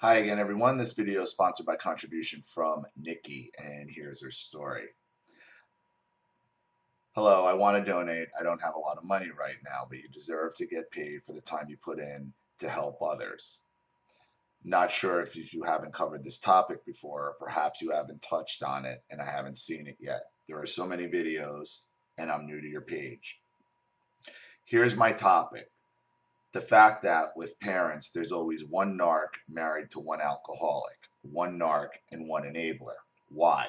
Hi again, everyone. This video is sponsored by contribution from Nikki, and here's her story. Hello, I want to donate. I don't have a lot of money right now, but you deserve to get paid for the time you put in to help others. Not sure if you haven't covered this topic before, or perhaps you haven't touched on it and I haven't seen it yet. There are so many videos, and I'm new to your page. Here's my topic. The fact that with parents, there's always one narc married to one alcoholic, one narc and one enabler. Why?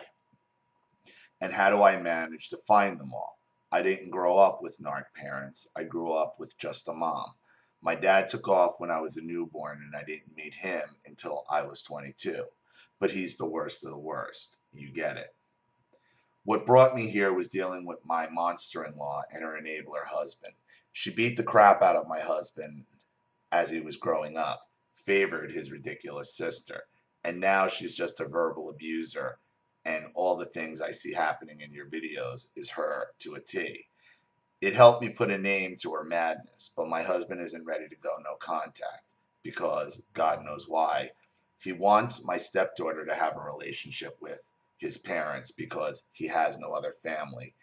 And how do I manage to find them all? I didn't grow up with narc parents. I grew up with just a mom. My dad took off when I was a newborn, and I didn't meet him until I was 22. But he's the worst of the worst. You get it. What brought me here was dealing with my monster-in-law and her enabler husband. She beat the crap out of my husband as he was growing up, favored his ridiculous sister, and now she's just a verbal abuser, and all the things I see happening in your videos is her to a T. It helped me put a name to her madness, but my husband isn't ready to go no contact because God knows why. He wants my stepdaughter to have a relationship with his parents because he has no other family,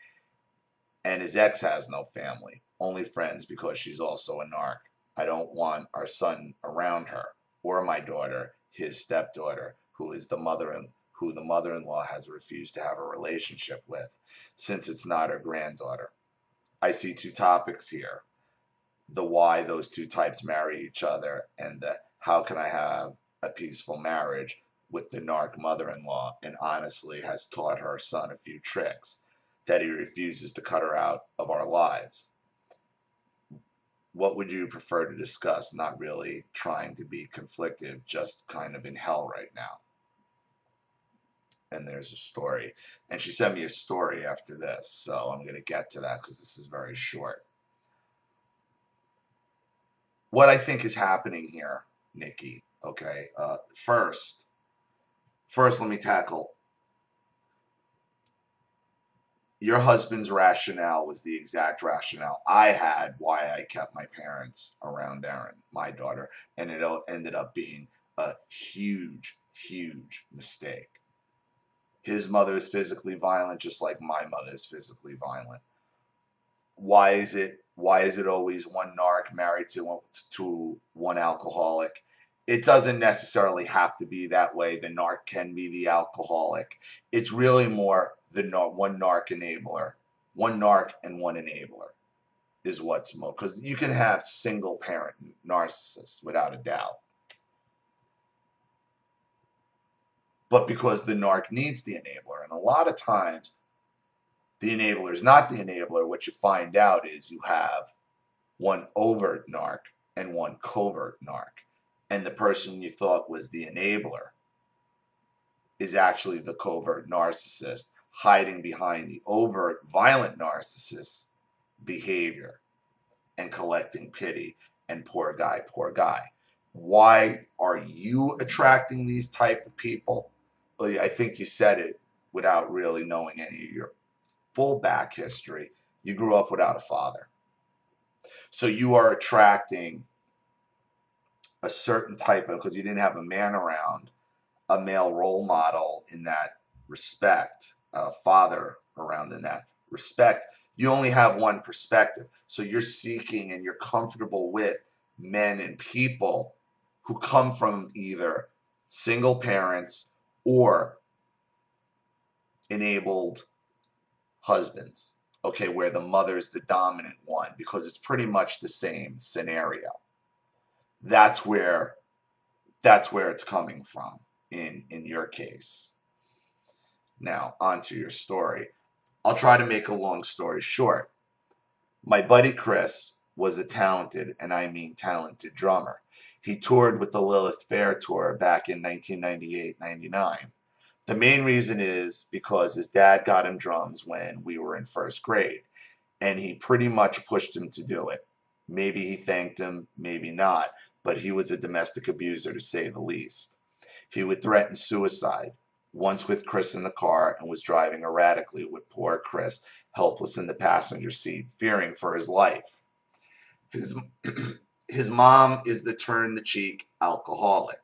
and his ex has no family, only friends because she's also a narc. I don't want our son around her or my daughter, his stepdaughter, who the mother-in-law has refused to have a relationship with since it's not her granddaughter. I see two topics here. The why those two types marry each other, and the how can I have a peaceful marriage with the narc mother-in-law, and honestly has taught her son a few tricks that he refuses to cut her out of our lives. What would you prefer to discuss? Not really trying to be conflictive, just kind of in hell right now. And there's a story. And she sent me a story after this, so I'm going to get to that because this is very short. What I think is happening here, Nikki, okay, first, let me tackle your husband's rationale was the exact rationale I had why I kept my parents around Erin, my daughter, and it ended up being a huge, huge mistake. His mother is physically violent, just like my mother is physically violent. Why is it always one narc married to one alcoholic? It doesn't necessarily have to be that way. The narc can be the alcoholic. It's really more the one narc enabler. One narc and one enabler is what's more, because you can have single parent narcissists without a doubt. But because the narc needs the enabler, and a lot of times the enabler is not the enabler, what you find out is you have one overt narc and one covert narc. And the person you thought was the enabler is actually the covert narcissist hiding behind the overt violent narcissist behavior and collecting pity and poor guy, poor guy. Why are you attracting these type of people? Well, I think you said it without really knowing any of your full back history. You grew up without a father. So you are attracting a certain type of, because you didn't have a man around, a male role model in that respect, a father around in that respect. You only have one perspective. So you're seeking and you're comfortable with men and people who come from either single parents or enabled husbands, okay, where the mother's the dominant one, because it's pretty much the same scenario. That's where it's coming from in your case. Now, onto your story. I'll try to make a long story short. My buddy Chris was a talented, and I mean talented, drummer. He toured with the Lilith Fair tour back in 1998-99. The main reason is because his dad got him drums when we were in first grade, and he pretty much pushed him to do it. Maybe he thanked him, maybe not, but he was a domestic abuser to say the least. He would threaten suicide, once with Chris in the car, and was driving erratically with poor Chris helpless in the passenger seat, fearing for his life. His mom is the turn the cheek alcoholic.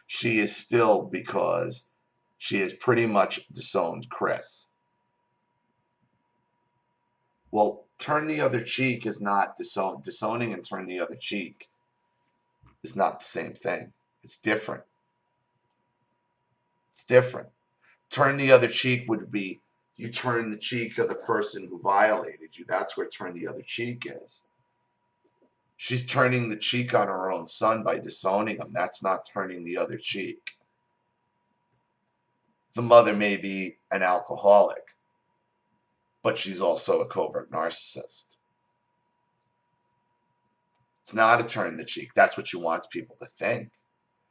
She is still, because she has pretty much disowned Chris. Well, turn the other cheek is not disowning, and turn the other cheek is not the same thing. It's different. It's different. Turn the other cheek would be you turn the cheek of the person who violated you. That's where turn the other cheek is. She's turning the cheek on her own son by disowning him. That's not turning the other cheek. The mother may be an alcoholic, but she's also a covert narcissist. It's not a turn the cheek. That's what she wants people to think.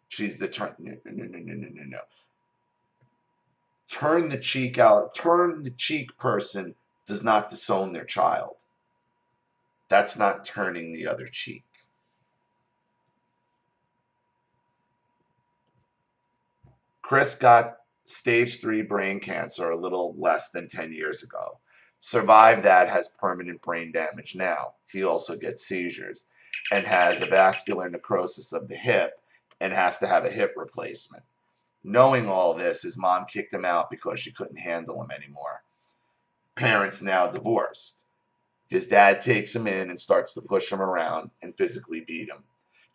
She's the turn. No, no, no, no, no, no, no. Turn the cheek out. Turn the cheek person does not disown their child. That's not turning the other cheek. Chris got stage 3 brain cancer a little less than 10 years ago. Survived that, has permanent brain damage now. He also gets seizures and has a vascular necrosis of the hip and has to have a hip replacement. Knowing all this, his mom kicked him out because she couldn't handle him anymore. Parents now divorced. His dad takes him in and starts to push him around and physically beat him.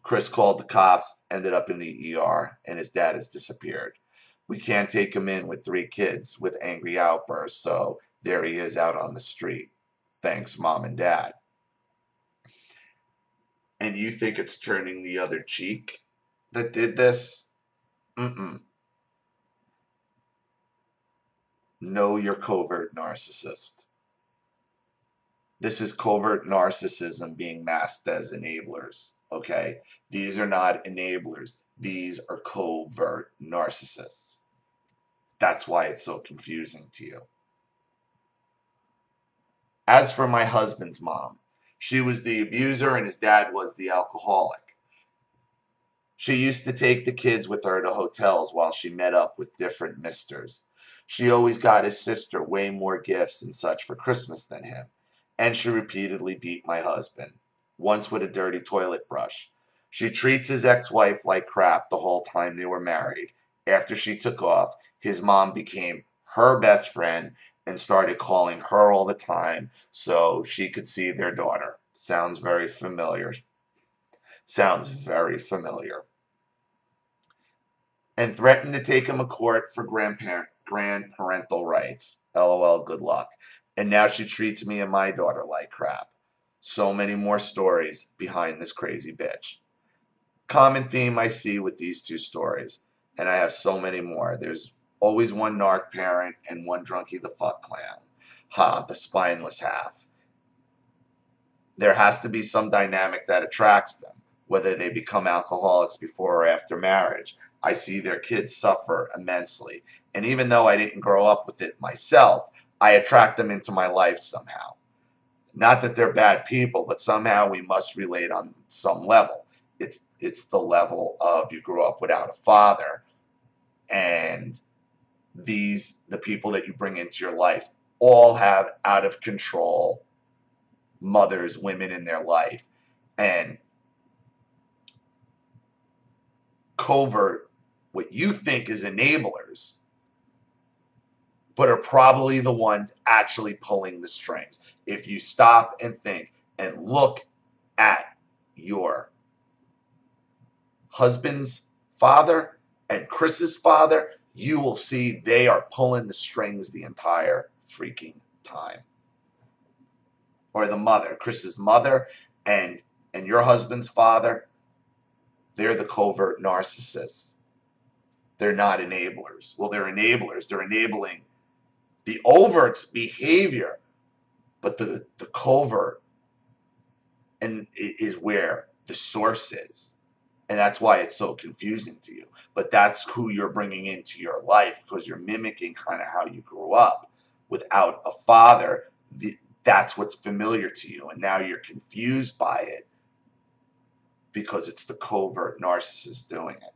Chris called the cops, ended up in the ER, and his dad has disappeared. We can't take him in with 3 kids with angry outbursts, so there he is out on the street. Thanks, Mom and Dad. And you think it's turning the other cheek that did this? Mm-mm. Know your covert narcissist. This is covert narcissism being masked as enablers, okay? These are not enablers. These are covert narcissists. That's why it's so confusing to you. As for my husband's mom, she was the abuser and his dad was the alcoholic. She used to take the kids with her to hotels while she met up with different misters. She always got his sister way more gifts and such for Christmas than him. And she repeatedly beat my husband, once with a dirty toilet brush. She treats his ex-wife like crap the whole time they were married. After she took off, his mom became her best friend and started calling her all the time so she could see their daughter. Sounds very familiar. Sounds very familiar. And threatened to take him to court for grandparental rights. LOL, good luck. And now she treats me and my daughter like crap. So many more stories behind this crazy bitch. Common theme I see with these 2 stories, and I have so many more. There's always one narc parent and one drunkie the fuck clown. Ha, the spineless half. There has to be some dynamic that attracts them, whether they become alcoholics before or after marriage. I see their kids suffer immensely, and even though I didn't grow up with it myself, I attract them into my life somehow. Not that they're bad people, but somehow we must relate on some level. It's the level of you grew up without a father, and the people that you bring into your life all have out of control mothers, women in their life, and covert, what you think is enablers, but are probably the ones actually pulling the strings. If you stop and think and look at your husband's father and Chris's father, you will see they are pulling the strings the entire freaking time. Or the mother, Chris's mother and your husband's father, they're the covert narcissists. They're not enablers. Well, they're enablers. They're enabling the overt behavior, but the covert and is where the source is. And that's why it's so confusing to you. But that's who you're bringing into your life because you're mimicking kind of how you grew up without a father. That's what's familiar to you. And now you're confused by it because it's the covert narcissist doing it.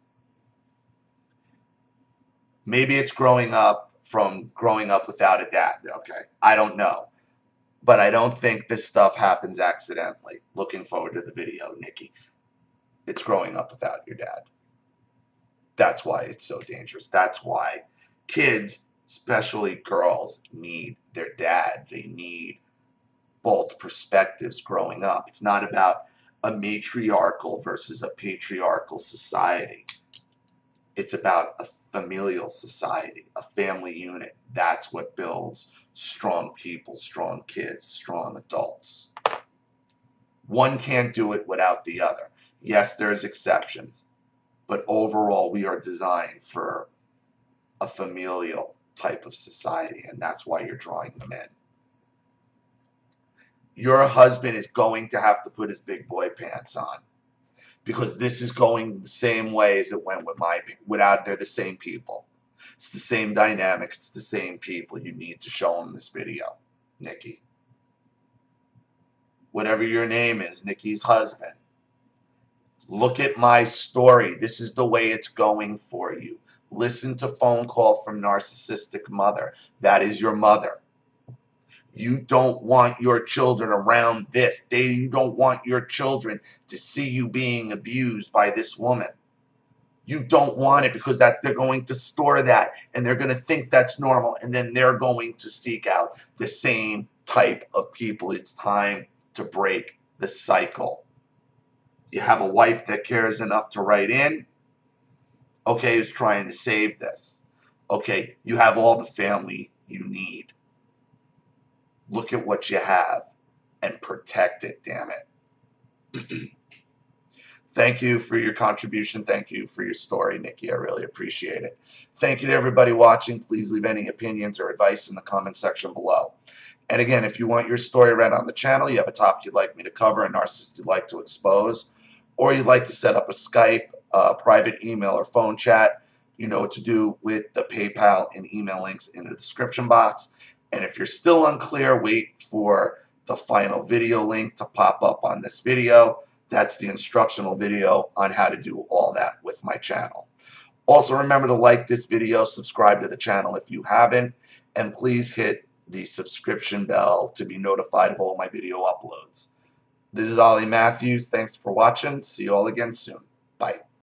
Maybe it's growing up without a dad. Okay, I don't know. But I don't think this stuff happens accidentally. Looking forward to the video, Nikki. It's growing up without your dad. That's why it's so dangerous. That's why kids, especially girls, need their dad. They need both perspectives growing up. It's not about a matriarchal versus a patriarchal society. It's about a familial society, a family unit. That's what builds strong people, strong kids, strong adults. One can't do it without the other. Yes, there's exceptions, but overall we are designed for a familial type of society, and that's why you're drawing them in. Your husband is going to have to put his big boy pants on, because this is going the same way as it went with they're the same people. It's the same dynamic. It's the same people. You need to show them this video, Nikki. Whatever your name is, Nikki's husband. Look at my story. This is the way it's going for you. Listen to phone call from narcissistic mother. That is your mother. You don't want your children around this. You don't want your children to see you being abused by this woman. You don't want it, because they're going to store that, and they're going to think that's normal, and then they're going to seek out the same type of people. It's time to break the cycle. You have a wife that cares enough to write in, okay, who's trying to save this. Okay, you have all the family you need. Look at what you have and protect it, damn it. Thank you for your contribution. Thank you for your story, Nikki. I really appreciate it. Thank you to everybody watching. Please leave any opinions or advice in the comment section below. And again, if you want your story read on the channel, you have a topic you'd like me to cover, a narcissist you'd like to expose, or you'd like to set up a Skype, private email, or phone chat, you know what to do with the PayPal and email links in the description box. And if you're still unclear, wait for the final video link to pop up on this video. That's the instructional video on how to do all that with my channel. Also, remember to like this video, subscribe to the channel if you haven't, and please hit the subscription bell to be notified of all my video uploads. This is Ollie Matthews. Thanks for watching. See you all again soon. Bye.